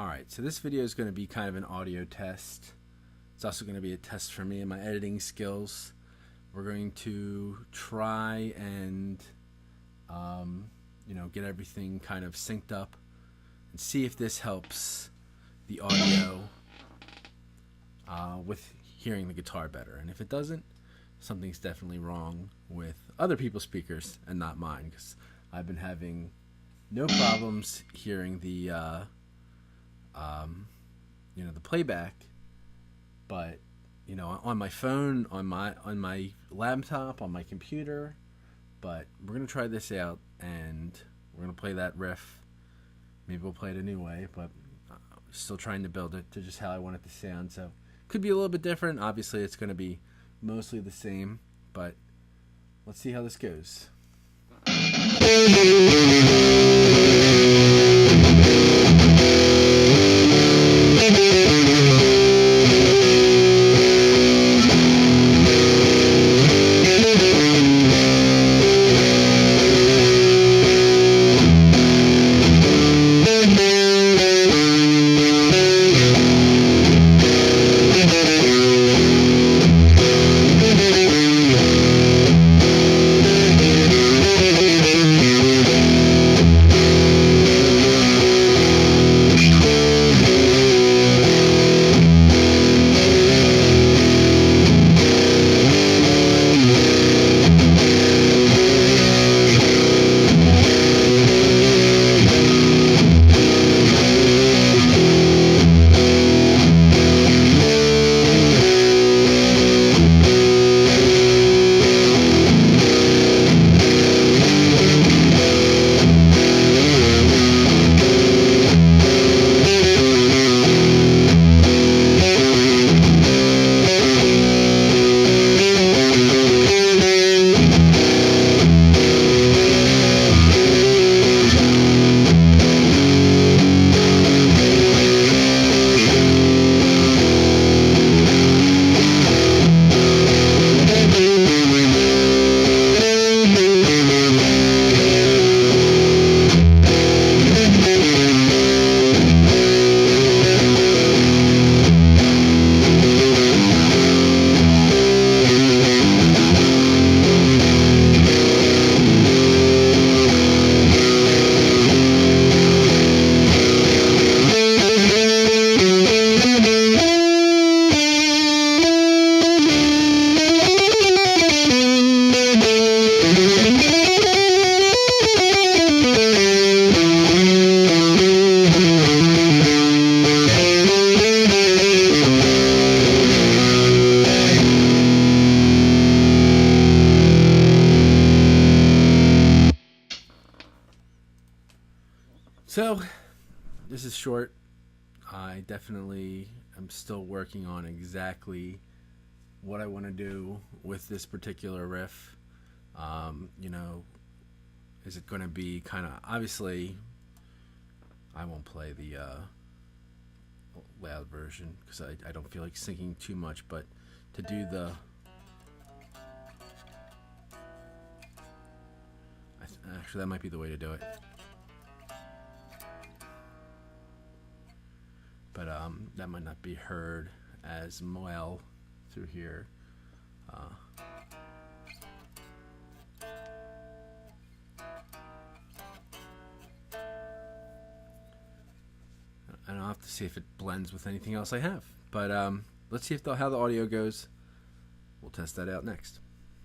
Alright, so this video is going to be kind of an audio test. It's also going to be a test for me and my editing skills. We're going to try and get everything kind of synced up and see if this helps the audio with hearing the guitar better. And if it doesn't, something's definitely wrong with other people's speakers and not mine, because I've been having no problems hearing the the playback, but on my phone, on my laptop, on my computer. But we're gonna try this out, and we're gonna play that riff. Maybe we'll play it a new way, but still trying to build it to just how I want it to sound. So could be a little bit different. Obviously, it's gonna be mostly the same, but let's see how this goes. So, this is short. I definitely am still working on exactly what I want to do with this particular riff. Is it going to be kind of, obviously, I won't play the loud version because I don't feel like singing too much, but to do the actually, that might be the way to do it. But that might not be heard as well through here. And I'll have to see if it blends with anything else I have. But let's see how the audio goes. We'll test that out next.